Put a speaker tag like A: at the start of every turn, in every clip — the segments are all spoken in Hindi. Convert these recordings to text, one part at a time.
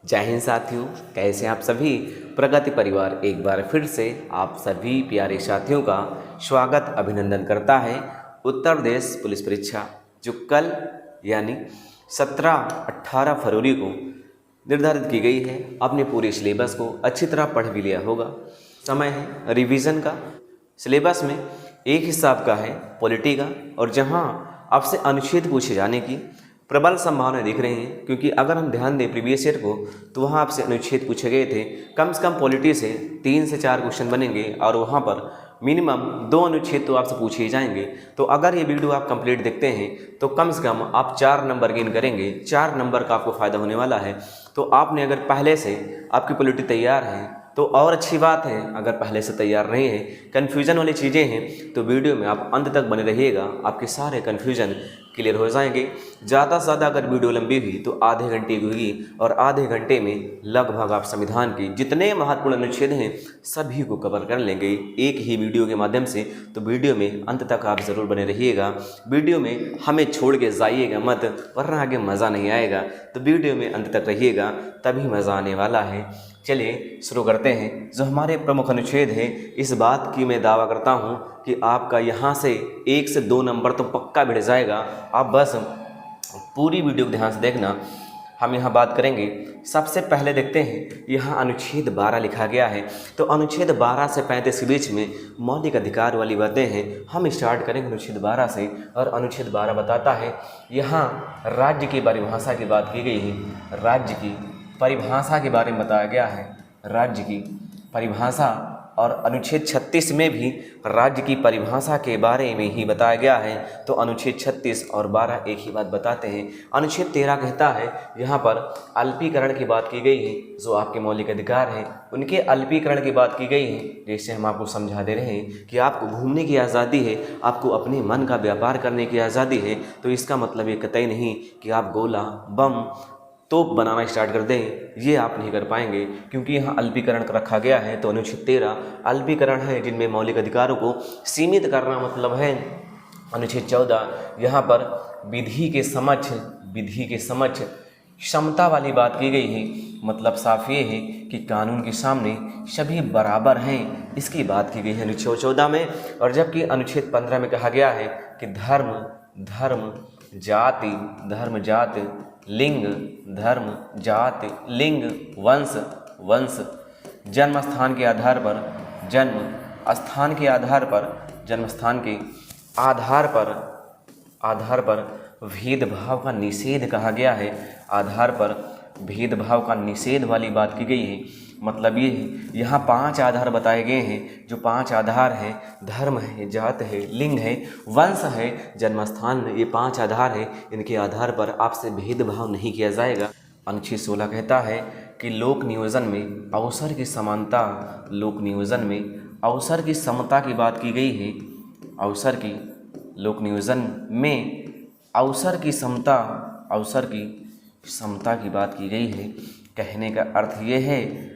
A: जय हिंद साथियों, कैसे हैं आप सभी। प्रगति परिवार एक बार फिर से आप सभी प्यारे साथियों का स्वागत अभिनंदन करता है। उत्तर प्रदेश पुलिस परीक्षा जो कल यानी 17-18 फरवरी को निर्धारित की गई है, आपने पूरे सिलेबस को अच्छी तरह पढ़ भी लिया होगा। समय है रिवीजन का। सिलेबस में एक हिस्सा आपका है पॉलिटी का, और जहां आपसे अनुच्छेद पूछे जाने की प्रबल संभावना दिख रही हैं, क्योंकि अगर हम ध्यान दें प्रीवियस ईयर को तो वहाँ आपसे अनुच्छेद पूछे गए थे। कम से कम पॉलिटी से 3 से 4 क्वेश्चन बनेंगे और वहाँ पर मिनिमम 2 अनुच्छेद तो आपसे पूछे ही जाएंगे। तो अगर ये वीडियो आप कंप्लीट देखते हैं तो कम से कम आप 4 नंबर गेन करेंगे। 4 नंबर का आपको फ़ायदा होने वाला है। तो आपने अगर पहले से आपकी पॉलिटी तैयार है तो और अच्छी बात है। अगर पहले से तैयार नहीं है, कन्फ्यूज़न वाली चीज़ें हैं, तो वीडियो में आप अंत तक बने रहिएगा, आपके सारे कन्फ्यूज़न क्लियर हो जाएंगे। ज़्यादा से ज़्यादा अगर वीडियो लंबी हुई तो आधे घंटे की होगी, और आधे घंटे में लगभग आप संविधान के जितने महत्वपूर्ण अनुच्छेद हैं सभी को कवर कर लेंगे एक ही वीडियो के माध्यम से। तो वीडियो में अंत तक आप ज़रूर बने रहिएगा। वीडियो में हमें छोड़ के जाइएगा मत, वरना आगे मज़ा नहीं आएगा। तो वीडियो में अंत तक रहिएगा, तभी मज़ा आने वाला है। चलिए शुरू करते हैं। जो हमारे प्रमुख अनुच्छेद है, इस बात की मैं दावा करता हूँ कि आपका यहाँ से 1 से 2 नंबर तो पक्का बढ़ जाएगा। आप बस पूरी वीडियो को ध्यान से देखना। हम यहाँ बात करेंगे। सबसे पहले देखते हैं, यहाँ अनुच्छेद 12 लिखा गया है। तो अनुच्छेद 12 से 35 के बीच में मौलिक अधिकार वाली बातें हैं। हम स्टार्ट करेंगे अनुच्छेद 12 से, और अनुच्छेद 12 बताता है, यहाँ राज्य की परिभाषा की बात की गई है। राज्य की परिभाषा के बारे में बताया गया है, राज्य की परिभाषा। और अनुच्छेद 36 में भी राज्य की परिभाषा के बारे में ही बताया गया है। तो अनुच्छेद 36 और 12 एक ही बात बताते हैं। अनुच्छेद 13 कहता है, यहाँ पर अल्पीकरण की बात की गई है। जो आपके मौलिक अधिकार हैं उनके अल्पीकरण की बात की गई है। जैसे हम आपको समझा दे रहे हैं कि आपको घूमने की आज़ादी है, आपको अपने मन का व्यापार करने की आज़ादी है। तो इसका मतलब ये कतई नहीं कि आप गोला बम तोप बनाना स्टार्ट कर दें, ये आप नहीं कर पाएंगे, क्योंकि यहाँ अल्पीकरण रखा गया है। तो अनुच्छेद 13 अल्पीकरण है जिनमें मौलिक अधिकारों को सीमित करना मतलब है। अनुच्छेद 14 यहाँ पर विधि के समक्ष क्षमता वाली बात की गई है। मतलब साफ ये है कि कानून के सामने सभी बराबर हैं, इसकी बात की गई है अनुच्छेद 14 में। और जबकि अनुच्छेद 15 में कहा गया है कि धर्म जाति लिंग, धर्म जाति लिंग, वंश जन्म स्थान के आधार पर भेदभाव का निषेध कहा गया है। आधार पर भेदभाव का निषेध वाली बात की गई है। मतलब ये है, यहाँ 5 आधार बताए गए हैं। जो 5 आधार है, धर्म है, जात है, लिंग है, वंश है, जन्मस्थान है। ये 5 आधार है, इनके आधार पर आपसे भेदभाव नहीं किया जाएगा। अनुच्छेद 16 कहता है कि लोक नियोजन में अवसर की समानता, लोक नियोजन में अवसर की समता की बात की गई है। लोक नियोजन में अवसर की समता की बात की गई है। कहने का अर्थ ये है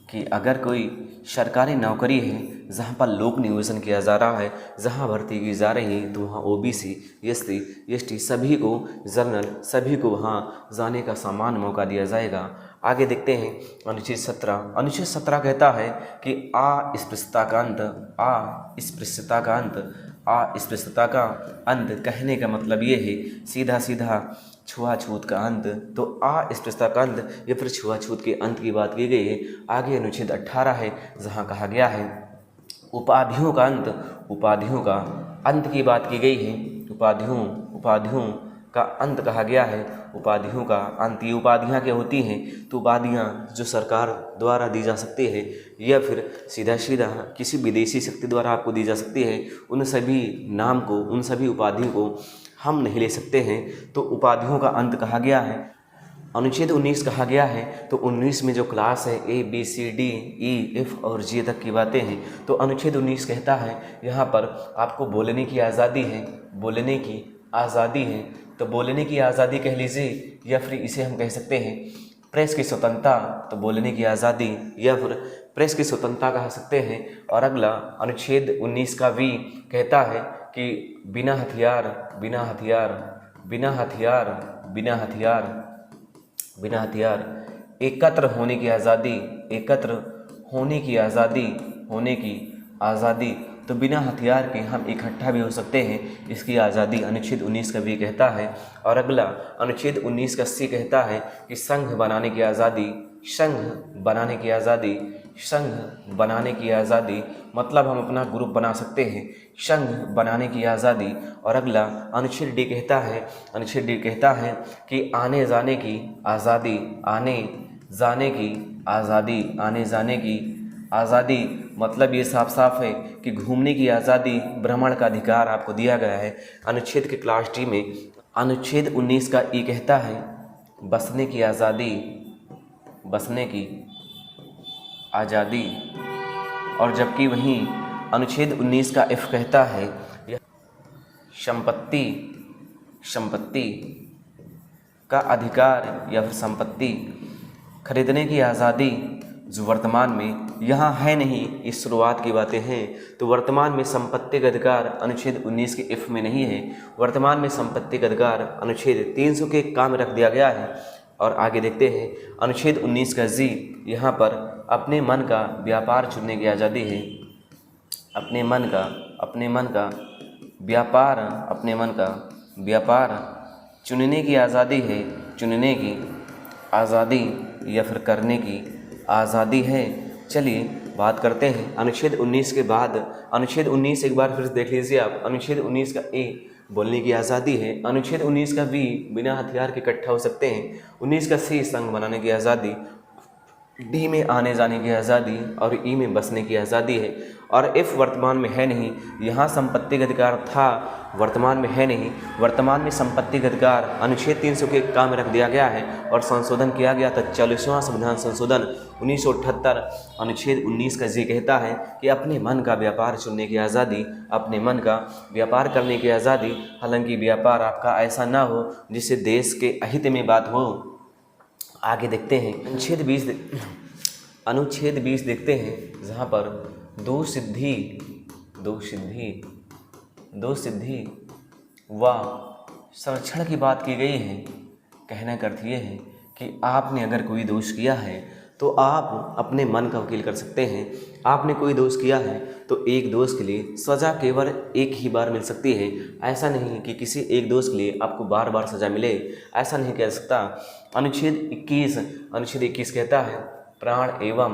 A: कि अगर कोई सरकारी नौकरी है जहाँ पर लोक नियोजन किया जा रहा है, जहाँ भर्ती की जा रही है, तो वहाँ ओबीसी, एससी, एसटी सभी को, जनरल सभी को वहाँ जाने का समान मौका दिया जाएगा। आगे देखते हैं अनुच्छेद 17। अनुच्छेद 17 कहता है कि अस्पृश्यता का अंत। कहने का मतलब ये है सीधा छुआछूत का अंत। तो अस्पृश्यता का अंत या फिर छुआछूत के अंत की बात की गई है। आगे अनुच्छेद 18 है, जहाँ कहा गया है उपाधियों का अंत की बात की गई है। उपाधियों का अंत कहा गया है। उपाधियों का अंत, ये उपाधियाँ क्या होती हैं? तो उपाधियाँ जो सरकार द्वारा दी जा सकती है या फिर सीधा किसी विदेशी शक्ति द्वारा आपको दी जा सकती है, उन सभी नाम को, उन सभी उपाधियों को हम नहीं ले सकते हैं। तो उपाधियों का अंत कहा गया है। अनुच्छेद 19 कहा गया है। तो 19 में जो क्लास है ABCDE F और G तक की बातें हैं। तो अनुच्छेद 19 कहता है यहाँ पर आपको बोलने की आज़ादी है। तो बोलने की आज़ादी कह लीजिए, या फिर इसे हम कह सकते हैं प्रेस की स्वतंत्रता। तो बोलने की आज़ादी या फिर प्रेस की स्वतंत्रता कह सकते हैं। और अगला अनुच्छेद 19 का V कहता है कि बिना हथियार एकत्र होने की आज़ादी, एकत्र होने की आज़ादी, होने की आज़ादी। तो बिना हथियार के हम इकट्ठा भी हो सकते हैं, इसकी आज़ादी अनुच्छेद 19 का भी कहता है। और अगला अनुच्छेद 19 का सी कहता है कि संघ बनाने की आज़ादी, संघ बनाने की आज़ादी, संघ बनाने की आज़ादी, मतलब हम अपना ग्रुप बना सकते हैं, संघ बनाने की आज़ादी। और अगला अनुच्छेद डी कहता है, अनुच्छेद डी कहता है कि आने जाने की आज़ादी, आने जाने की आज़ादी, आने जाने की आज़ादी, मतलब ये साफ साफ है कि घूमने की आज़ादी, भ्रमण का अधिकार आपको दिया गया है अनुच्छेद के क्लास डी में। अनुच्छेद 19 का ई कहता है बसने की आज़ादी, बसने की आज़ादी। और जबकि वहीं अनुच्छेद 19 का एफ कहता है संपत्ति, संपत्ति का अधिकार या फिर संपत्ति खरीदने की आज़ादी, जो वर्तमान में यहाँ है नहीं। इस शुरुआत की बातें हैं, तो वर्तमान में संपत्ति का अधिकार अनुच्छेद 19 के एफ में नहीं है। वर्तमान में संपत्ति का अधिकार अनुच्छेद 300 के काम में रख दिया गया है। और आगे देखते हैं अनुच्छेद 19 का जी, यहाँ पर अपने मन का व्यापार चुनने की आज़ादी है। अपने मन का, अपने मन का व्यापार, अपने मन का व्यापार चुनने की आज़ादी है, चुनने की आज़ादी या फिर करने की आज़ादी है। चलिए बात करते हैं अनुच्छेद 19 के बाद। अनुच्छेद 19 एक बार फिर देख लीजिए आप। अनुच्छेद 19 का ए बोलने की आज़ादी है। अनुच्छेद 19 का बी बिना हथियार के इकट्ठा हो सकते हैं। 19 का सी संघ बनाने की आज़ादी, डी में आने जाने की आज़ादी और ई में बसने की आज़ादी है। और एफ वर्तमान में है नहीं। यहाँ संपत्ति का अधिकार था, वर्तमान में है नहीं। वर्तमान में संपत्ति का अधिकार अनुच्छेद 300 के काम में रख दिया गया है और संशोधन किया गया था 40वां संविधान संशोधन 1978। अनुच्छेद 19 का जी कहता है कि अपने मन का व्यापार चुनने की आज़ादी, अपने मन का व्यापार करने की आज़ादी। हालांकि व्यापार आपका ऐसा ना हो जिससे देश के अहित में बात हो। आगे देखते हैं अनुच्छेद 20 देखते हैं, जहाँ पर दो सिद्धि व संरक्षण की बात की गई है। कहने का अर्थ ये है कि आपने अगर कोई दोष किया है तो आप अपने मन का वकील कर सकते हैं। आपने कोई दोष किया है तो एक दोष के लिए सज़ा केवल एक ही बार मिल सकती है। ऐसा नहीं कि किसी एक दोष के लिए आपको बार बार सज़ा मिले, ऐसा नहीं कह सकता। अनुच्छेद 21 कहता है प्राण एवं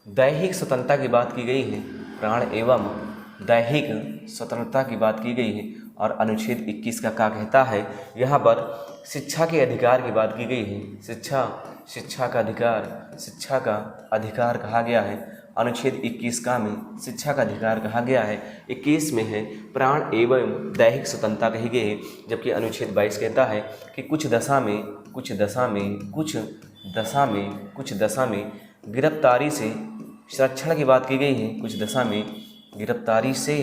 A: दैहिक स्वतंत्रता की बात की गई है। प्राण एवं दैहिक स्वतंत्रता की बात की गई है। और अनुच्छेद 21 का क्या कहता है, यहाँ पर शिक्षा के अधिकार की बात की गई है। शिक्षा का अधिकार कहा गया है। अनुच्छेद 21 का में शिक्षा का अधिकार कहा गया है। 21 में है प्राण एवं दैहिक स्वतंत्रता कही गई है। जबकि अनुच्छेद 22 कहता है कि कुछ दशा में गिरफ्तारी से संरक्षण की बात की गई है। कुछ दशा में गिरफ्तारी से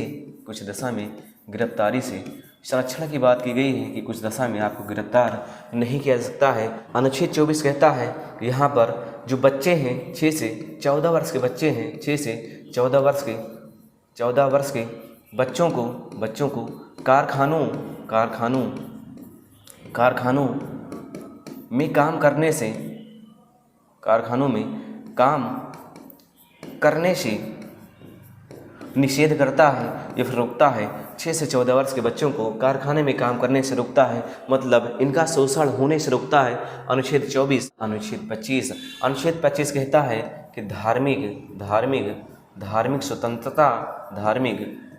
A: संरक्षण की बात की गई है कि कुछ दशा में आपको गिरफ्तार नहीं किया जा सकता है। अनुच्छेद 24 कहता है कि यहाँ पर जो बच्चे हैं 6 से 14 वर्ष के बच्चे हैं, 6 से 14 वर्ष के बच्चों को कारखानों में काम करने से निषेध करता है या फिर रोकता है। 6 से 14 वर्ष के बच्चों को कारखाने में काम करने से रोकता है, मतलब इनका शोषण होने से रोकता है। अनुच्छेद 24। अनुच्छेद 25 कहता है कि धार्मिक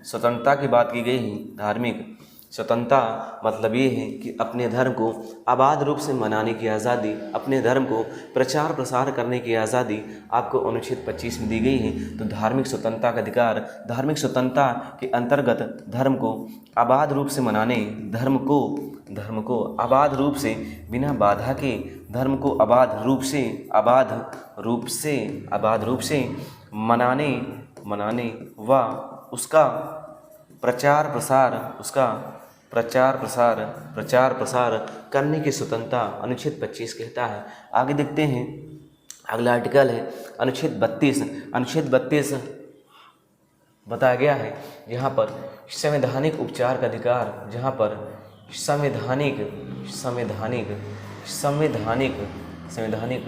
A: स्वतंत्रता की बात की गई है। धार्मिक स्वतंत्रता मतलब ये है कि अपने धर्म को आबाद रूप से मनाने की आज़ादी, अपने धर्म को प्रचार प्रसार करने की आज़ादी आपको अनुच्छेद 25 में दी गई है। तो धार्मिक स्वतंत्रता का अधिकार, धार्मिक स्वतंत्रता के अंतर्गत धर्म को आबाद रूप से मनाने, धर्म को आबाद रूप से बिना बाधा के, धर्म को आबाद रूप से मनाने व उसका प्रचार प्रसार करने की स्वतंत्रता अनुच्छेद 25 कहता है। आगे देखते हैं, अगला आर्टिकल है अनुच्छेद 32। अनुच्छेद 32 बताया गया है यहाँ पर संवैधानिक उपचार का अधिकार, जहाँ पर संवैधानिक संवैधानिक संवैधानिक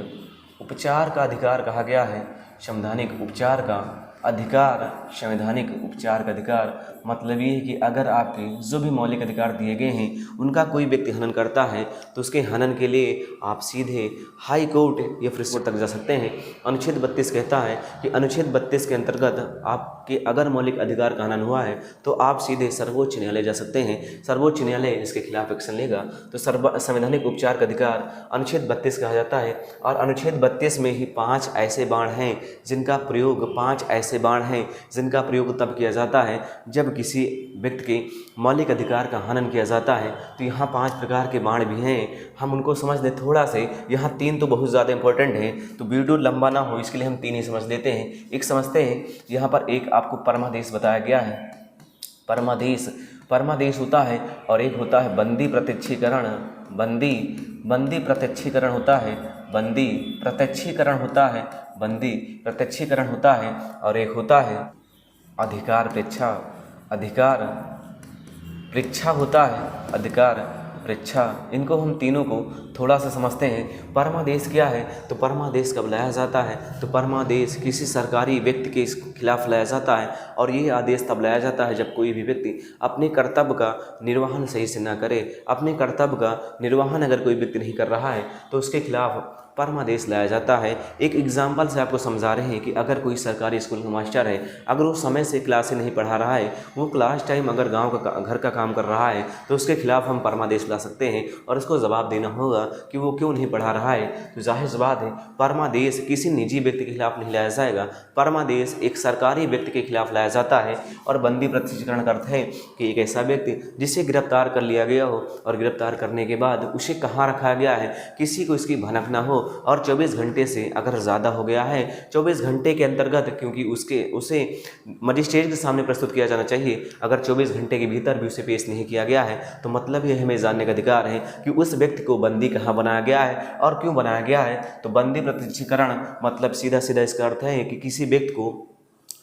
A: उपचार का अधिकार कहा गया है। संवैधानिक उपचार का अधिकार, संवैधानिक उपचार का अधिकार मतलब ये है कि अगर आपके जो भी मौलिक अधिकार दिए गए हैं उनका कोई व्यक्ति हनन करता है तो उसके हनन के लिए आप सीधे हाई कोर्ट या फिर कोर्ट तक जा सकते हैं। अनुच्छेद 32 कहता है कि अनुच्छेद 32 के अंतर्गत आपके अगर मौलिक अधिकार का हनन हुआ है तो आप सीधे सर्वोच्च न्यायालय जा सकते हैं। सर्वोच्च न्यायालय इसके खिलाफ एक्शन लेगा। तो संवैधानिक उपचार का अधिकार अनुच्छेद 32 कहा जाता है। और अनुच्छेद 32 में ही 5 ऐसे बाण हैं जिनका प्रयोग 5 ऐसे बाण हैं जिनका प्रयोग तब किया जाता है जब किसी व्यक्ति के मौलिक अधिकार का हनन किया जाता है। तो यहाँ 5 प्रकार के बाण भी हैं, हम उनको समझ लें थोड़ा से। यहाँ 3 तो बहुत ज़्यादा इंपॉर्टेंट हैं, तो वीडियो लंबा ना हो इसके लिए हम 3 ही समझ लेते हैं। एक समझते हैं, यहाँ पर एक आपको परमादेश बताया गया है। परमादेश होता है और एक होता है बंदी प्रत्यक्षीकरण। बंदी प्रत्यक्षीकरण होता है, बंदी प्रत्यक्षीकरण होता है, बंदी प्रत्यक्षीकरण होता है। और एक होता है अधिकार परीक्षा होता है, अधिकार परीक्षा। इनको हम तीनों को थोड़ा सा समझते हैं। परमादेश क्या है? तो परमादेश कब लाया जाता है? तो परमादेश किसी सरकारी व्यक्ति के खिलाफ लाया जाता है और ये आदेश तब लाया जाता है जब कोई भी व्यक्ति अपने कर्तव्य का निर्वहन सही से ना करे। अपने कर्तव्य का निर्वहन अगर कोई व्यक्ति नहीं कर रहा है तो उसके खिलाफ परमादेश लाया जाता है। एक एग्जाम्पल से आपको समझा रहे हैं कि अगर कोई सरकारी स्कूल का मास्टर है, अगर वो समय से क्लासें नहीं पढ़ा रहा है, वो क्लास टाइम अगर गांव का घर का काम कर रहा है तो उसके खिलाफ हम परमादेश ला सकते हैं और उसको जवाब देना होगा कि वो क्यों नहीं पढ़ा रहा है। तो जाहिर सी बात है परमादेश किसी निजी व्यक्ति के खिलाफ नहीं लाया जाएगा, परमादेश एक सरकारी व्यक्ति के खिलाफ लाया जाता है। और बंदी प्रत्यक्षीकरण का अर्थ है कि एक ऐसा व्यक्ति जिसे गिरफ्तार कर लिया गया हो और गिरफ्तार करने के बाद उसे कहाँ रखा गया है, किसी को इसकी भनक ना हो और 24 घंटे से अगर ज़्यादा हो गया है, 24 घंटे के अंतर्गत, क्योंकि उसे मजिस्ट्रेट के सामने प्रस्तुत किया जाना चाहिए। अगर 24 घंटे के भीतर भी उसे पेश नहीं किया गया है तो मतलब ये हमें जानने का अधिकार है कि उस व्यक्ति को बंदी कहाँ बनाया गया है और क्यों बनाया गया है। तो बंदी प्रत्यक्षीकरण मतलब सीधा सीधा इसका अर्थ है कि किसी व्यक्ति को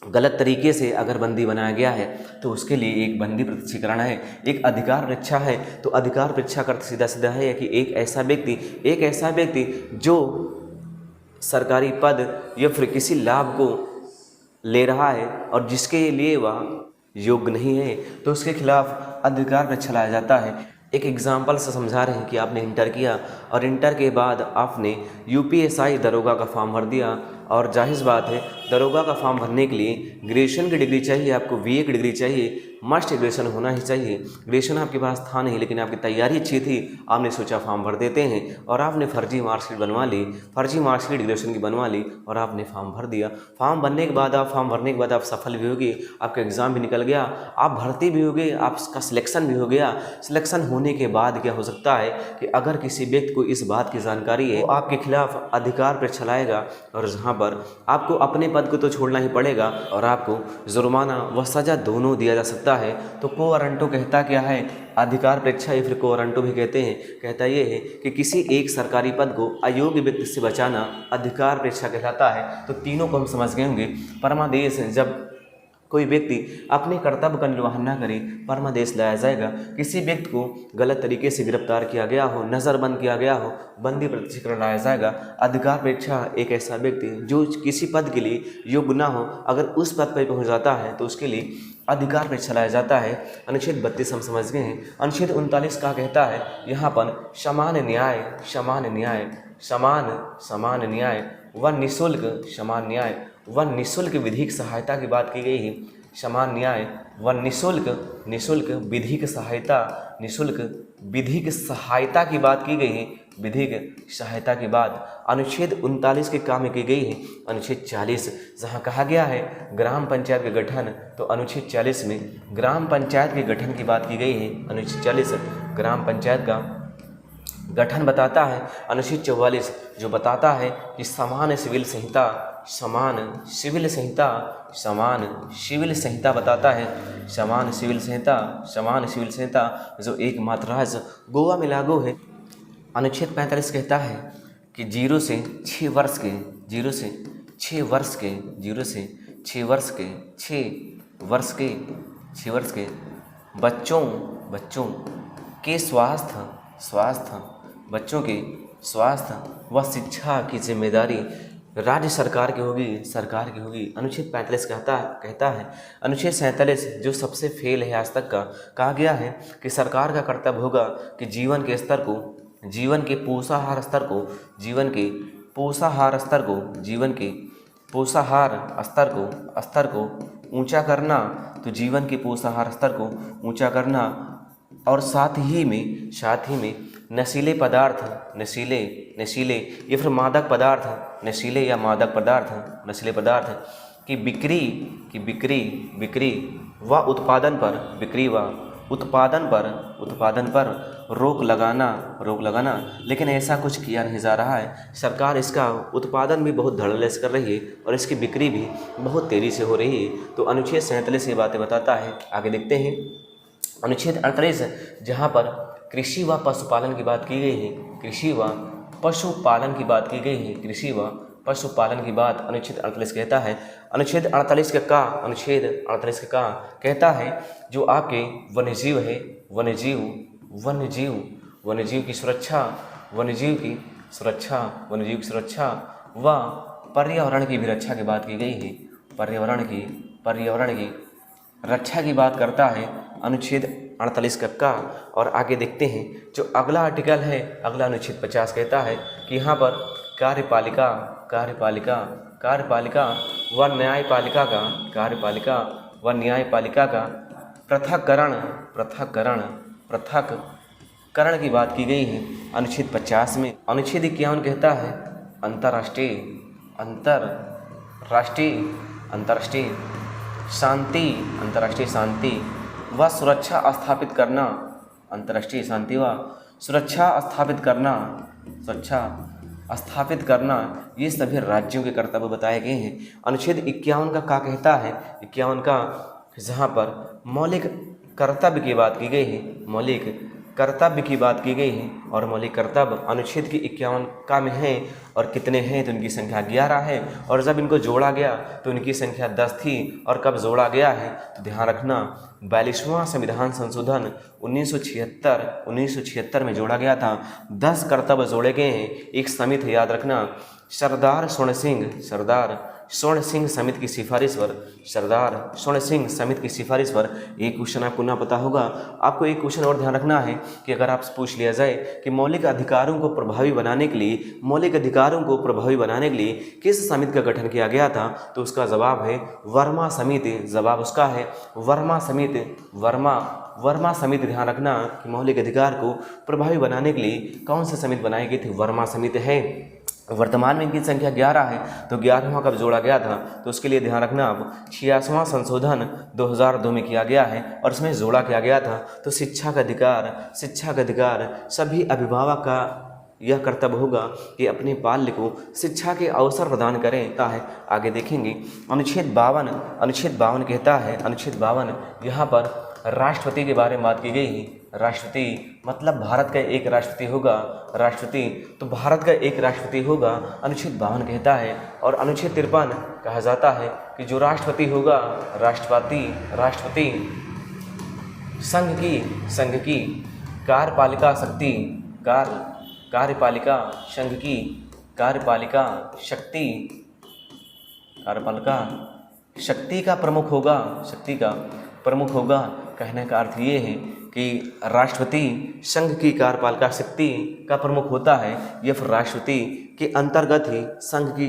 A: गलत तरीके से अगर बंदी बनाया गया है तो उसके लिए एक बंदी प्रत्यक्षीकरण है। एक अधिकार परीक्षा है, तो अधिकार परीक्षा का अर्थ सीधा सीधा है कि एक ऐसा व्यक्ति जो सरकारी पद या फिर किसी लाभ को ले रहा है और जिसके लिए वह योग्य नहीं है तो उसके खिलाफ अधिकार परीक्षा लाया जाता है। एक एग्जाम्पल से समझा रहे हैं कि आपने इंटर किया और इंटर के बाद आपने यूपीएसआई दरोगा का फॉर्म भर दिया और जाहिर बात है दरोगा का फॉर्म भरने के लिए ग्रेजुएशन की डिग्री चाहिए, आपको बीए की डिग्री चाहिए, मस्ट ग्रेजुएशन होना ही चाहिए। ग्रेजुएशन आपके पास था नहीं लेकिन आपकी तैयारी अच्छी थी, आपने सोचा फॉर्म भर देते हैं और आपने फर्जी मार्कशीट बनवा ली, फर्जी मार्कशीट ग्रेजुएशन की बनवा ली और आपने फॉर्म भर दिया। फॉर्म भरने के बाद आप सफल भी होगी, आपका एग्ज़ाम भी निकल गया, आप भर्ती भी हो गए, आपका सिलेक्शन भी हो गया। सिलेक्शन होने के बाद क्या हो सकता है कि अगर किसी व्यक्ति को इस बात की जानकारी है तो आपके खिलाफ अधिकार पर चलाएगा और जहाँ पर आपको अपने पद को तो छोड़ना ही पड़ेगा और आपको जुर्माना व सज़ा दोनों दिया जा सकता है। तो को वारंटो कहता क्या है? अधिकार परीक्षा या फिर को वारंटो भी कहते हैं। कहता ये है कि किसी एक सरकारी पद को अयोग्य व्यक्ति से बचाना अधिकार परीक्षा कहलाता है। तो तीनों को हम समझ गए होंगे। परमादेश जब कोई व्यक्ति अपने कर्तव्य का निर्वहन न करे परमादेश लाया जाएगा। किसी व्यक्ति को गलत तरीके से गिरफ्तार किया गया हो, नज़रबंद किया गया हो, बंदी प्रत्यक्षीकरण लाया जाएगा। अधिकार परीक्षा एक ऐसा व्यक्ति जो किसी पद के लिए योग्य ना हो अगर उस पद पर पहुंच जाता है तो उसके लिए अधिकार परीक्षा लाया जाता है। अनुच्छेद 32 हम समझ गए हैं। अनुच्छेद 39 का कहता है यहाँ पर समान न्याय व निःशुल्क समान न्याय व निःशुल्क विधिक सहायता की बात की गई है। समान न्याय व निःशुल्क विधिक सहायता की बात की गई है। विधिक सहायता की बात अनुच्छेद 39 के काम में की गई है। अनुच्छेद 40 जहाँ कहा गया है ग्राम पंचायत का गठन, तो अनुच्छेद 40 में ग्राम पंचायत के गठन की बात की गई है। अनुच्छेद 40 ग्राम पंचायत का गठन बताता है। अनुच्छेद 44 जो बताता है कि समान सिविल संहिता बताता है। समान सिविल संहिता जो एकमात्र राज्य गोवा में लागू है। अनुच्छेद 45 कहता है कि 0 से 6 वर्ष के बच्चों के स्वास्थ्य बच्चों के स्वास्थ्य व शिक्षा की जिम्मेदारी राज्य सरकार की होगी। अनुच्छेद 45 कहता है अनुच्छेद 47 जो सबसे फेल है आज तक का, कहा गया है कि सरकार का कर्तव्य होगा कि जीवन के पोषाहार स्तर को ऊंचा करना, तो जीवन के पोषाहार स्तर को ऊंचा करना, और साथ ही में नशीले या फिर मादक पदार्थ की बिक्री व उत्पादन पर रोक लगाना। लेकिन ऐसा कुछ किया नहीं जा रहा है। सरकार इसका उत्पादन भी बहुत धड़ल्ले से कर रही है और इसकी बिक्री भी बहुत तेज़ी से हो रही है। तो अनुच्छेद 47 ये बातें बताता है। आगे देखते हैं अनुच्छेद 48 जहाँ पर कृषि व पशुपालन की बात की गई है। अनुच्छेद 48 कहता है, अनुच्छेद 48 का कहता है जो आपके वन्यजीव की सुरक्षा व पर्यावरण की भी रक्षा की बात की गई है। पर्यावरण की रक्षा की बात करता है अनुच्छेद 48 का। और आगे देखते हैं जो अगला आर्टिकल है, अगला अनुच्छेद 50 कहता है कि यहाँ पर कार्यपालिका व न्यायपालिका का पृथक्करण की बात की गई है अनुच्छेद 50 में। अनुच्छेद 51 कहता है अंतर्राष्ट्रीय शांति व सुरक्षा स्थापित करना, ये सभी राज्यों के कर्तव्य बताए गए हैं। अनुच्छेद 51 का क्या कहता है? 51 का जहाँ पर मौलिक कर्तव्य की बात की गई है, और मौलिक कर्तव्य अनुच्छेद की 51 का में है, और कितने हैं तो उनकी संख्या 11 है, और जब इनको जोड़ा गया तो उनकी संख्या 10 थी। और कब जोड़ा गया है तो ध्यान रखना 42वां संविधान संशोधन 1976 में जोड़ा गया था। 10 कर्तव्य जोड़े गए हैं। एक समिति याद रखना, सरदार स्वर्ण सिंह समिति की सिफारिश पर एक क्वेश्चन आपको ना पता होगा। आपको एक क्वेश्चन और ध्यान रखना है कि अगर आपसे पूछ लिया जाए कि मौलिक अधिकारों को प्रभावी बनाने के लिए किस समिति का गठन किया गया था, तो उसका जवाब है वर्मा समिति। जवाब उसका है वर्मा समिति। ध्यान रखना कि मौलिक अधिकार को प्रभावी बनाने के लिए कौन सी समिति बनाई गई थी? वर्मा समिति है। वर्तमान में इनकी संख्या 11 है, तो 11वां कब जोड़ा गया था, तो उसके लिए ध्यान रखना अब 86वां संशोधन 2002 में किया गया है, और इसमें जोड़ा किया गया था। तो शिक्षा का अधिकार सभी अभिभावक का यह कर्तव्य होगा कि अपने बाल्य को शिक्षा के अवसर प्रदान करें। आगे देखेंगे अनुच्छेद 52 कहता है, अनुच्छेद 52 यहाँ पर राष्ट्रपति के बारे में बात की गई है। राष्ट्रपति मतलब भारत का एक राष्ट्रपति होगा। तो भारत का एक राष्ट्रपति होगा, अनुच्छेद 52 कहता है। और अनुच्छेद 53 कहा जाता है कि जो राष्ट्रपति होगा, राष्ट्रपति संघ की कार्यपालिका शक्ति का प्रमुख होगा। कहने का अर्थ ये है कि राष्ट्रपति संघ की कार्यपालिका शक्ति का प्रमुख होता है, या फिर राष्ट्रपति के अंतर्गत ही संघ की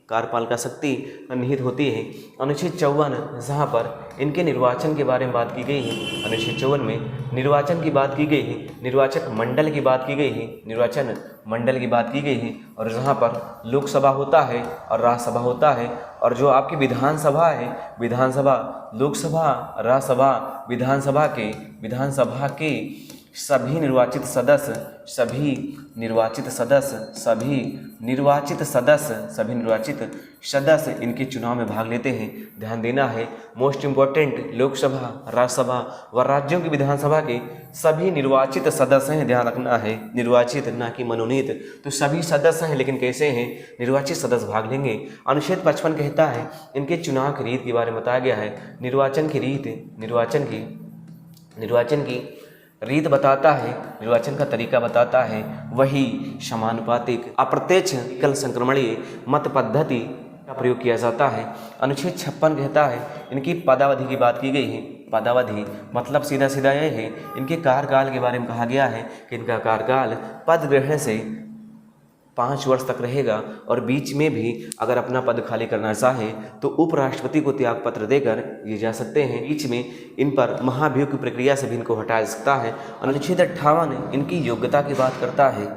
A: कार्यपालिका शक्ति निहित होती है। अनुच्छेद 54 जहाँ पर इनके निर्वाचन के बारे में बात की गई है, अनुच्छेद 54 में निर्वाचन की बात की गई है, निर्वाचक मंडल की बात की गई है, और जहाँ पर लोकसभा होता है और राज्यसभा होता है, और जो आपकी विधानसभा है, लोकसभा, राज्यसभा, विधानसभा के सभी निर्वाचित सदस्य इनके चुनाव में भाग लेते हैं। ध्यान देना है, मोस्ट इम्पोर्टेंट, लोकसभा, राज्यसभा व राज्यों की विधानसभा के सभी निर्वाचित सदस्य हैं। ध्यान रखना है, निर्वाचित ना कि मनोनीत। तो सभी सदस्य हैं, लेकिन कैसे हैं? निर्वाचित सदस्य भाग लेंगे। अनुच्छेद 55 कहता है इनके चुनाव की रीत के बारे में बताया गया है। निर्वाचन रीत बताता है, निर्वाचन का तरीका बताता है, वही समानुपातिक अप्रत्यक्ष कल संक्रमणीय मत पद्धति का प्रयोग किया जाता है। अनुच्छेद 56 कहता है इनकी पदावधि की बात की गई है। पदावधि मतलब सीधा सीधा यह है, इनके कार्यकाल के बारे में कहा गया है कि इनका कार्यकाल पद ग्रहण से 5 वर्ष तक रहेगा और बीच में भी अगर अपना पद खाली करना चाहे तो उपराष्ट्रपति को त्याग पत्र देकर ये जा सकते हैं। बीच में इन पर महाभियोग की प्रक्रिया से भी इनको हटाया जा सकता है। अनुच्छेद 58 इनकी योग्यता की बात करता है,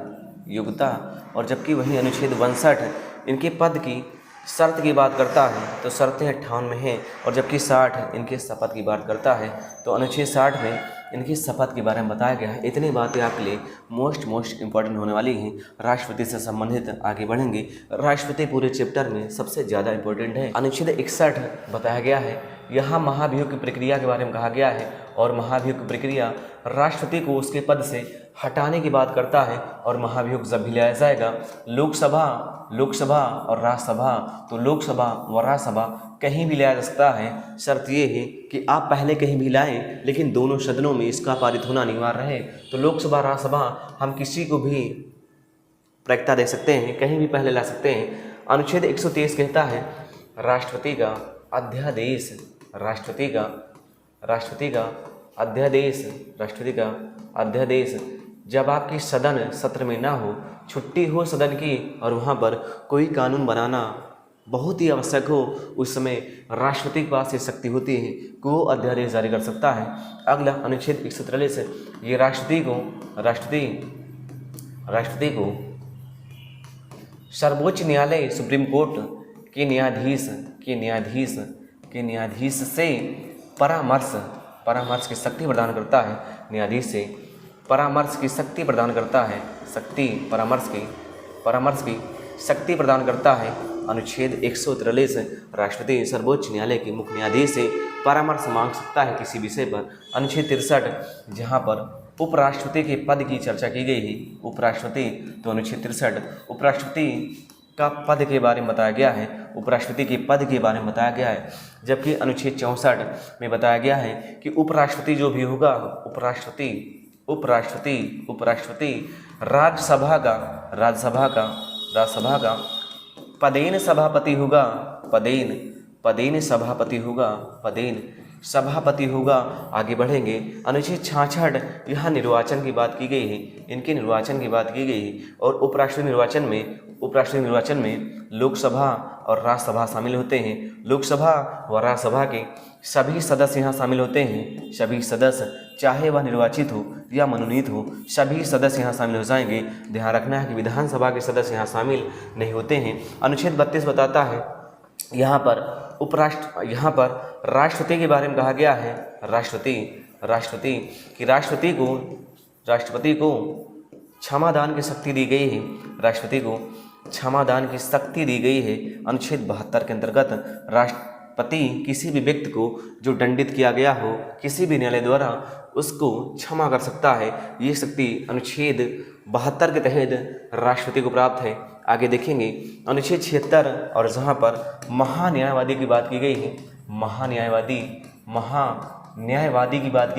A: योग्यता, और जबकि वही अनुच्छेद 62 इनके पद की शर्त की बात करता है तो शर्तें 58 में हैं, और जबकि 60 इनके शपथ की बात करता है तो अनुच्छेद 60 में इनकी शपथ के बारे में बताया गया है। इतनी बातें आपके लिए मोस्ट इंपॉर्टेंट होने वाली हैं। राष्ट्रपति से संबंधित आगे बढ़ेंगे। राष्ट्रपति पूरे चैप्टर में सबसे ज़्यादा इंपॉर्टेंट है। अनुच्छेद 61 बताया गया है, यहाँ महाभियोग की प्रक्रिया के बारे में कहा गया है, और महाभियोग की प्रक्रिया राष्ट्रपति को उसके पद से हटाने की बात करता है। और महाभियोग जब भी लाया जाएगा लोकसभा और राज्यसभा, तो लोकसभा व राज्यसभा कहीं भी लाया जा सकता है। शर्त ये है कि आप पहले कहीं भी लाएं लेकिन दोनों सदनों में इसका पारित होना अनिवार्य है। तो लोकसभा राज्यसभा हम किसी को भी प्राथमिकता दे सकते हैं, कहीं भी पहले ला सकते हैं। अनुच्छेद 123 कहता है राष्ट्रपति का अध्यादेश जब आपकी सदन सत्र में ना हो, छुट्टी हो सदन की और वहाँ पर कोई कानून बनाना बहुत ही आवश्यक हो, उस समय राष्ट्रपति के पास ये शक्ति होती है कि वो अध्यादेश जारी कर सकता है। अगला अनुच्छेद 143 ये राष्ट्रपति को सर्वोच्च न्यायालय सुप्रीम कोर्ट के न्यायाधीश से परामर्श की शक्ति प्रदान करता है। न्यायाधीश से परामर्श की शक्ति प्रदान करता है, परामर्श की शक्ति प्रदान करता है। अनुच्छेद 143 राष्ट्रपति सर्वोच्च न्यायालय के मुख्य न्यायाधीश से परामर्श मांग सकता है किसी विषय पर। अनुच्छेद 63 जहाँ पर उपराष्ट्रपति के पद की चर्चा की गई है, तो अनुच्छेद 63 उपराष्ट्रपति का पद के बारे में बताया गया है, जबकि अनुच्छेद 64 में बताया गया है कि उपराष्ट्रपति जो भी होगा, उपराष्ट्रपति राज्यसभा का पदेन सभापति होगा। आगे बढ़ेंगे। अनुच्छेद 66 यहाँ निर्वाचन की बात की गई है, इनके निर्वाचन की बात की गई है, और उपराष्ट्रपति निर्वाचन में लोकसभा और राज्यसभा शामिल होते हैं। लोकसभा व राज्यसभा के सभी सदस्य यहाँ शामिल होते हैं। सभी सदस्य चाहे वह निर्वाचित हो या मनोनीत हो, सभी सदस्य यहाँ शामिल हो जाएंगे। ध्यान रखना है कि विधानसभा के सदस्य यहाँ शामिल नहीं होते हैं। अनुच्छेद 32 बताता है यहाँ पर राष्ट्रपति के बारे में कहा गया है। राष्ट्रपति को क्षमादान की शक्ति दी गई है। अनुच्छेद 72 के अंतर्गत राष्ट्रपति किसी भी व्यक्ति को जो दंडित किया गया हो किसी भी न्यायालय द्वारा, उसको क्षमा कर सकता है। ये शक्ति अनुच्छेद 72 के तहत राष्ट्रपति को प्राप्त है। आगे देखेंगे अनुच्छेद 76 और जहाँ पर महान्यायवादी की बात की गई है, महान्यायवादी की बात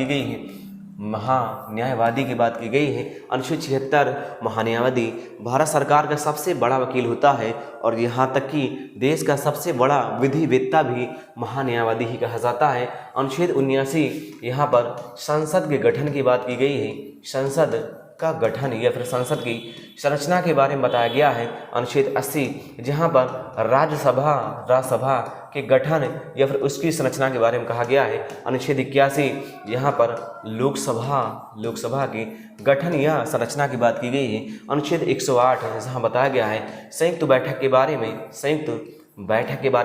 A: की गई है। अनुच्छेद 76 महान्यायवादी भारत सरकार का सबसे बड़ा वकील होता है, और यहाँ तक कि देश का सबसे बड़ा विधिवेत्ता भी महान्यायवादी ही कहा जाता है। अनुच्छेद 79 यहाँ पर संसद के गठन की बात की गई है। संसद का गठन या फिर संसद की संरचना के बारे में बताया गया है। अनुच्छेद 80 जहाँ पर राज्यसभा के गठन या फिर उसकी संरचना के बारे में कहा गया है। अनुच्छेद 81 यहाँ पर लोकसभा के गठन या संरचना की बात की गई है। अनुच्छेद 108 जहाँ बताया गया है संयुक्त बैठक के बारे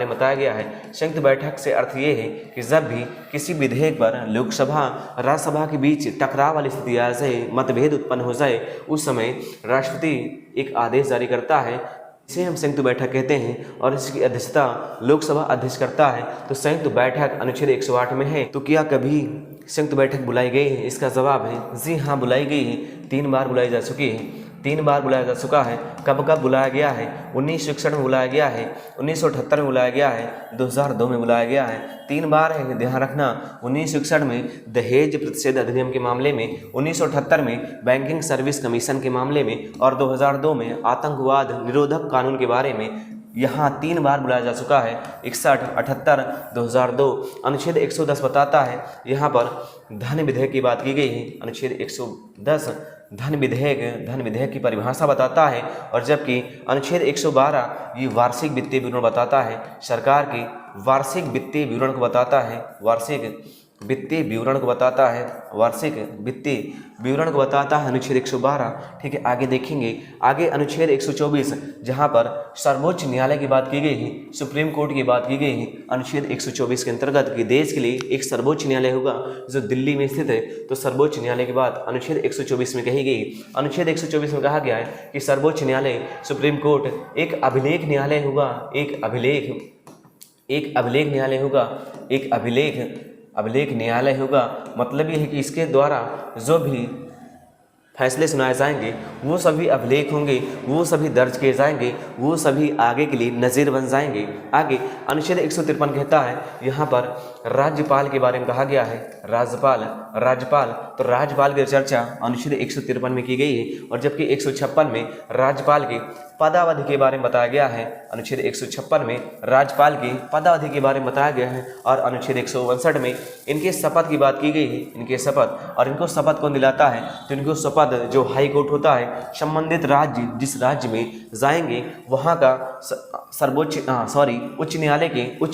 A: में बताया गया है। संयुक्त बैठक से अर्थ ये है कि जब भी किसी विधेयक पर लोकसभा राज्यसभा के बीच टकराव वाली स्थिति आ जाए, मतभेद उत्पन्न हो जाए, उस समय राष्ट्रपति एक आदेश जारी करता है, इसे हम संयुक्त बैठक कहते हैं, और इसकी अध्यक्षता लोकसभा अध्यक्ष करता है। तो संयुक्त बैठक अनुच्छेद 108 में है। तो क्या कभी संयुक्त बैठक बुलाई गई है? इसका जवाब है जी हाँ, बुलाई गई है। 3 बार बुलाई जा चुकी है। 3 बार बुलाया जा चुका है। कब कब बुलाया गया है? 1961 में बुलाया गया है, 1978 में बुलाया गया है, 2002 में बुलाया गया है। 3 बार है, ध्यान रखना। 1961 में दहेज प्रतिषेध अधिनियम के मामले में, 1978 में बैंकिंग सर्विस कमीशन के मामले में और 2002 में आतंकवाद निरोधक कानून के बारे में। यहाँ 3 बार बुलाया जा चुका है, 61, 78, 2002। अनुच्छेद 110 बताता है, यहाँ पर धन विधेयक की बात की गई है। अनुच्छेद 110 धन विधेयक की परिभाषा बताता है, और जबकि अनुच्छेद 112 ये वार्षिक वित्तीय विवरण बताता है, सरकार की वार्षिक वित्तीय विवरण को बताता है, वार्षिक वित्तीय विवरण को बताता है, वार्षिक वित्तीय विवरण को बताता है अनुच्छेद 112। ठीक है, आगे देखेंगे। आगे अनुच्छेद 124 जहां पर सर्वोच्च न्यायालय की बात की गई है, सुप्रीम कोर्ट की बात की गई है। अनुच्छेद 124 के अंतर्गत कि देश के लिए एक सर्वोच्च न्यायालय होगा जो दिल्ली में स्थित है, तो सर्वोच्च न्यायालय की बात अनुच्छेद 124 में कही गई। अनुच्छेद 124 में कहा गया है कि सर्वोच्च न्यायालय सुप्रीम कोर्ट एक अभिलेख न्यायालय होगा, एक अभिलेख न्यायालय होगा। मतलब ये है कि इसके द्वारा जो भी फैसले सुनाए जाएंगे वो सभी अभिलेख होंगे, वो सभी दर्ज किए जाएंगे, वो सभी आगे के लिए नज़ीर बन जाएंगे। आगे अनुच्छेद 153 कहता है, यहाँ पर राज्यपाल के बारे में कहा गया है। राज्यपाल तो राज्यपाल की चर्चा अनुच्छेद 153 में की गई है, और जबकि 156 में राज्यपाल की पदावधि के बारे में बताया गया है। अनुच्छेद 156 में राज्यपाल की पदावधि के बारे में बताया गया है, और अनुच्छेद 159 में इनके शपथ की बात की गई है। इनके शपथ, और इनको शपथ कौन दिलाता है? तो इनको शपथ जो हाई कोर्ट होता है, संबंधित राज्य जिस राज्य में जाएंगे वहाँ का उच्च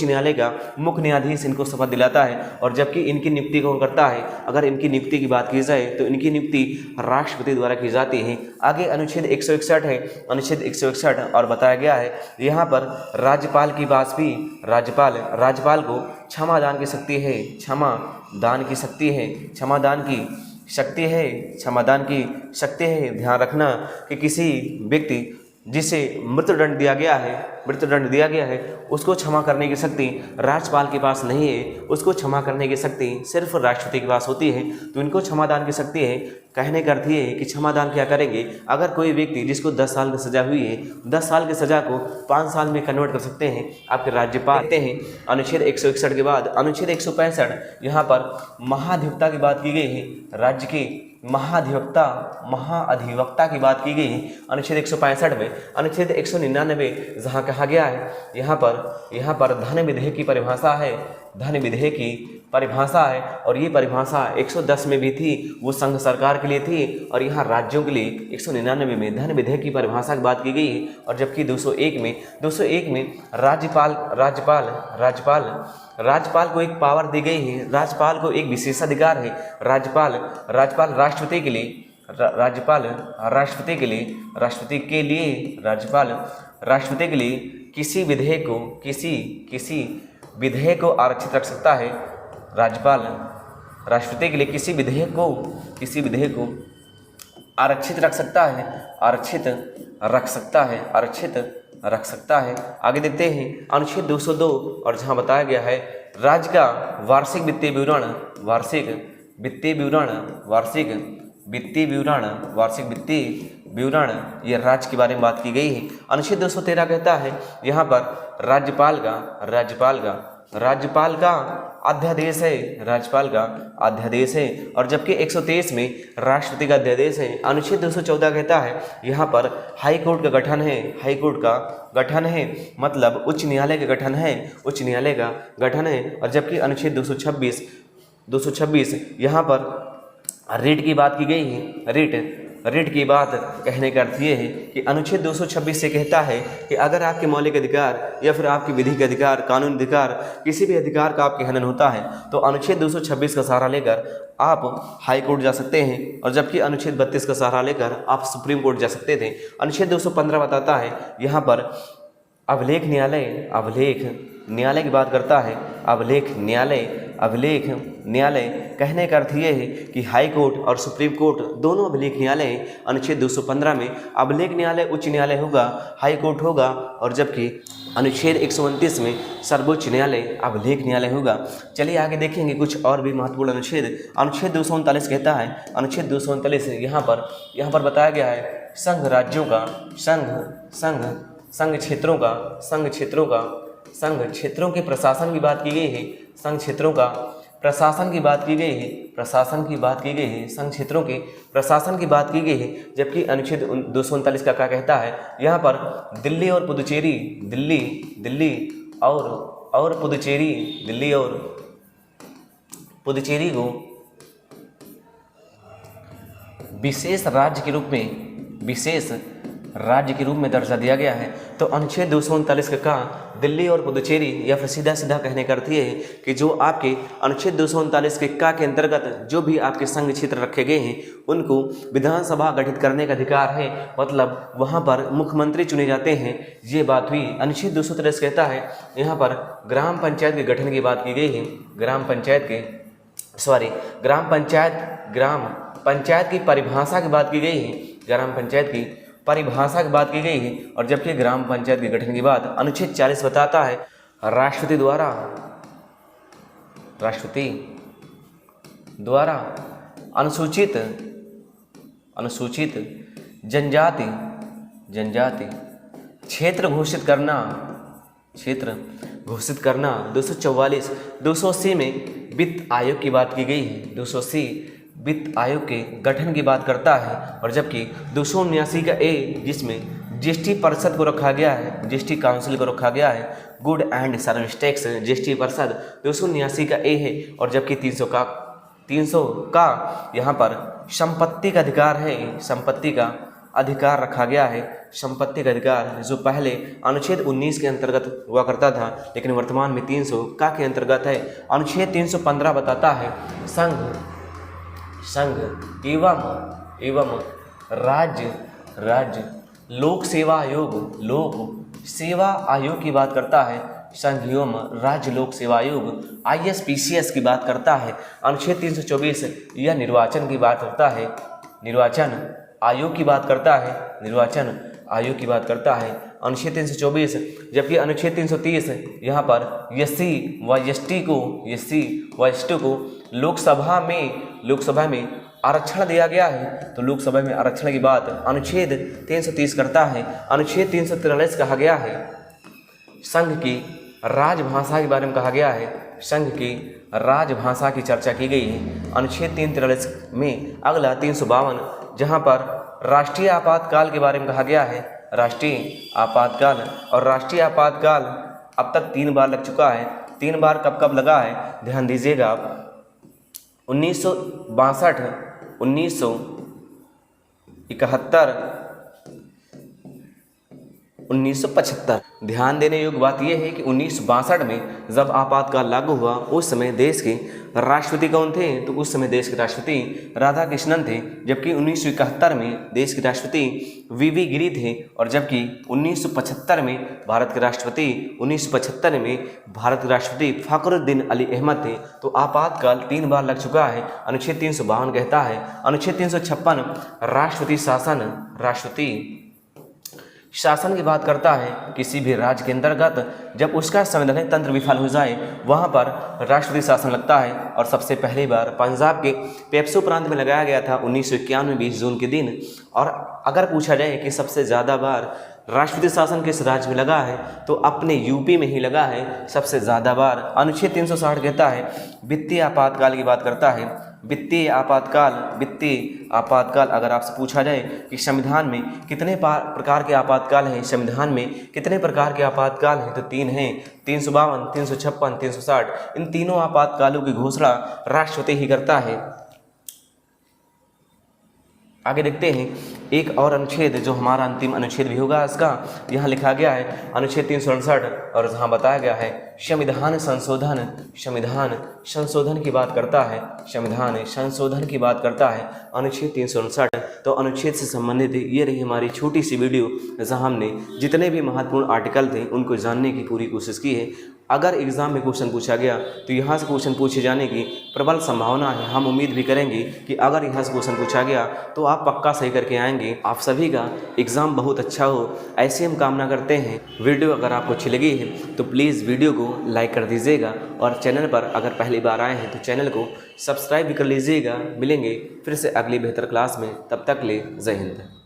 A: न्यायालय का मुख्य न्यायाधीश इनको शपथ दिलाता है। और जबकि इनकी नियुक्ति कौन करता है? अगर इनकी नियुक्ति की बात की जाए तो इनकी नियुक्ति राष्ट्रपति द्वारा की जाती है। आगे अनुच्छेद 161 है, अनुच्छेद 161 और बताया गया है यहाँ पर राज्यपाल की बात भी, राज्यपाल को क्षमादान की शक्ति है, क्षमादान की शक्ति है। ध्यान रखना कि किसी व्यक्ति जिसे मृत्युदंड दिया गया है उसको क्षमा करने की शक्ति राज्यपाल के पास नहीं है, उसको क्षमा करने की शक्ति सिर्फ राष्ट्रपति के पास होती है। तो इनको क्षमादान की शक्ति है। कहने का अर्थ ये है कि क्षमादान क्या करेंगे? अगर कोई व्यक्ति जिसको 10 साल की सजा हुई है, 10 साल की सजा को 5 साल में कन्वर्ट कर सकते हैं आपके राज्यपाल। देखते हैं अनुच्छेद 161 के बाद अनुच्छेद 165, यहाँ पर महाधिवक्ता की बात की गई है। राज्य के महाधिवक्ता की बात की गई है अनुच्छेद 165 में। अनुच्छेद 199 जहाँ कहा गया है, यहाँ पर धन विधेयक की परिभाषा है, और ये परिभाषा 110 में भी थी, वो संघ सरकार के लिए थी, और यहाँ राज्यों के लिए 199 में धन विधेयक की परिभाषा की बात की गई है। और जबकि 201 में राज्यपाल को एक पावर दी गई है, राज्यपाल को एक विशेषाधिकार है। राज्यपाल राष्ट्रपति के लिए किसी विधेयक को आरक्षित रख सकता है। राज्यपाल राष्ट्रपति के लिए किसी विधेयक को आरक्षित रख सकता है। आगे देखते हैं अनुच्छेद 202, और जहां बताया गया है राज्य का वार्षिक वित्तीय विवरण ये राज्य के बारे में बात की गई है। अनुच्छेद 213 कहता है यहाँ पर राज्यपाल का अध्यादेश है, और जबकि 123 में राष्ट्रपति का अध्यादेश है। अनुच्छेद 214 कहता है यहाँ पर हाई कोर्ट का गठन है, मतलब उच्च न्यायालय का गठन है। और जबकि अनुच्छेद 226 यहाँ पर रिट की बात की गई है। रिट की बात कहने का अर्थ ये है कि अनुच्छेद 226 से कहता है कि अगर आपके मौलिक अधिकार या फिर आपके विधिक अधिकार, कानूनी अधिकार, किसी भी अधिकार का आपके हनन होता है तो अनुच्छेद 226 का सहारा लेकर आप हाई कोर्ट जा सकते हैं, और जबकि अनुच्छेद 32 का सहारा लेकर आप सुप्रीम कोर्ट जा सकते थे। अनुच्छेद 215 बताता है यहाँ पर अभिलेख न्यायालय की बात करता है। अभिलेख न्यायालय अभिलेख न्यायालय कहने का अर्थ ये है कि हाई कोर्ट और सुप्रीम कोर्ट दोनों अभिलेख न्यायालय हैं। अनुच्छेद 215 में अभिलेख न्यायालय उच्च न्यायालय होगा, हाई कोर्ट होगा, और जबकि अनुच्छेद 129 में सर्वोच्च न्यायालय अभिलेख न्यायालय होगा। चलिए आगे देखेंगे कुछ और भी महत्वपूर्ण अनुच्छेद। अनुच्छेद 239 कहता है, अनुच्छेद 239 यहाँ पर बताया गया है संघ राज्यों का, संघ क्षेत्रों के प्रशासन की बात की गई है। संघ क्षेत्रों का प्रशासन की बात की गई है, संघ क्षेत्रों के प्रशासन की बात की गई है। जबकि अनुच्छेद 239 का क्या कहता है, यहाँ पर दिल्ली और पुदुचेरी, दिल्ली और पुदुचेरी को विशेष राज्य के रूप में दर्जा दिया गया है। तो अनुच्छेद 239 का दिल्ली और पुदुचेरी, या फिर सीधा कहने का अर्थ ये है कि जो आपके अनुच्छेद 239 के के अंतर्गत जो भी आपके संघ क्षेत्र रखे गए हैं उनको विधानसभा गठित करने का अधिकार है, मतलब वहाँ पर मुख्यमंत्री चुने जाते हैं। ये बात हुई। अनुच्छेद 243 कहता है, यहाँ पर ग्राम पंचायत के गठन की बात की गई है। ग्राम पंचायत की परिभाषा की बात की गई है। ग्राम पंचायत की परिभाषा की बात की गई है। और जबकि ग्राम पंचायत के गठन की बात अनुच्छेद 40 बताता है, राष्ट्रपति द्वारा अनुसूचित जनजाति क्षेत्र घोषित करना 280 में वित्त आयोग की बात की गई है। 280 वित्त आयोग के गठन की बात करता है। और जबकि 279 का ए, जिसमें जीएसटी परिषद को रखा गया है, जीएसटी काउंसिल को रखा गया है, good and service tax GST परिषद 279 का ए है। और जबकि 300 का यहाँ पर संपत्ति का अधिकार है, संपत्ति का अधिकार रखा गया है। संपत्ति का अधिकार जो पहले अनुच्छेद 19 के अंतर्गत हुआ करता था, लेकिन वर्तमान में 300 के अंतर्गत है। अनुच्छेद 315 बताता है संघ एवं राज्य लोक सेवा आयोग की बात करता है। संघ एवं राज्य लोक सेवा आयोग ISPCS की बात करता है। अनुच्छेद 324 यह निर्वाचन की बात करता है, निर्वाचन आयोग की बात करता है। अनुच्छेद 324। जबकि अनुच्छेद 330 यहाँ पर SC व ST को लोकसभा में आरक्षण दिया गया है। तो लोकसभा में आरक्षण की बात अनुच्छेद 330 करता है। अनुच्छेद 343 कहा गया है, संघ की राजभाषा के बारे में कहा गया है, संघ की राजभाषा की चर्चा की गई है। अनुच्छेद 343 में अगला 352 जहाँ पर राष्ट्रीय आपातकाल के बारे में कहा गया है। राष्ट्रीय आपातकाल, और राष्ट्रीय आपातकाल अब तक 3 बार लग चुका है। 3 बार कब लगा है, ध्यान दीजिएगा आप। 1962, 1971, 1975। ध्यान देने योग्य बात यह है कि 1962 में जब आपातकाल लागू हुआ उस समय देश के राष्ट्रपति कौन थे, तो उस समय देश के राष्ट्रपति राधा कृष्णन थे। जबकि 1971 में देश के राष्ट्रपति VV गिरी थे। और जबकि 1975 में भारत के राष्ट्रपति फ़खरुद्दीन अली अहमद थे। तो आपातकाल 3 बार लग चुका है। अनुच्छेद 352 कहता है, अनुच्छेद 356 राष्ट्रपति शासन की बात करता है। किसी भी राज्य के अंतर्गत जब उसका संवैधानिक तंत्र विफल हो जाए वहाँ पर राष्ट्रपति शासन लगता है। और सबसे पहली बार पंजाब के पेप्सू प्रांत में लगाया गया था 1991 20 जून के दिन। और अगर पूछा जाए कि सबसे ज़्यादा बार राष्ट्रपति शासन किस राज्य में लगा है, तो अपने यूपी में ही लगा है सबसे ज़्यादा बार। अनुच्छेद 360 कहता है, वित्तीय आपातकाल की बात करता है। वित्तीय आपातकाल अगर आपसे पूछा जाए कि संविधान में कितने प्रकार के आपातकाल हैं, संविधान में कितने प्रकार के आपातकाल हैं, तो 3 हैं, 352, 356, 360। इन तीनों आपातकालों की घोषणा राष्ट्रपति ही करता है। आगे देखते हैं एक और अनुच्छेद जो हमारा अंतिम अनुच्छेद भी होगा इसका। यहाँ लिखा गया है अनुच्छेद 359, और जहाँ बताया गया है संविधान संशोधन की बात करता है। संविधान संशोधन की बात करता है अनुच्छेद 359। तो अनुच्छेद से संबंधित ये रही हमारी छोटी सी वीडियो, जहाँ हमने जितने भी महत्वपूर्ण आर्टिकल थे उनको जानने की पूरी कोशिश की है। अगर एग्ज़ाम में क्वेश्चन पूछा गया तो यहाँ से क्वेश्चन पूछे जाने की प्रबल संभावना है। हम उम्मीद भी करेंगे कि अगर यहाँ से क्वेश्चन पूछा गया तो आप पक्का सही करके आएंगे। आप सभी का एग्ज़ाम बहुत अच्छा हो, ऐसी हम कामना करते हैं। वीडियो अगर आपको अच्छी लगी है तो प्लीज़ वीडियो को लाइक कर दीजिएगा और चैनल पर अगर पहली बार आए हैं तो चैनल को सब्सक्राइब भी कर लीजिएगा। मिलेंगे फिर से अगली बेहतर क्लास में, तब तक ले जय हिंद।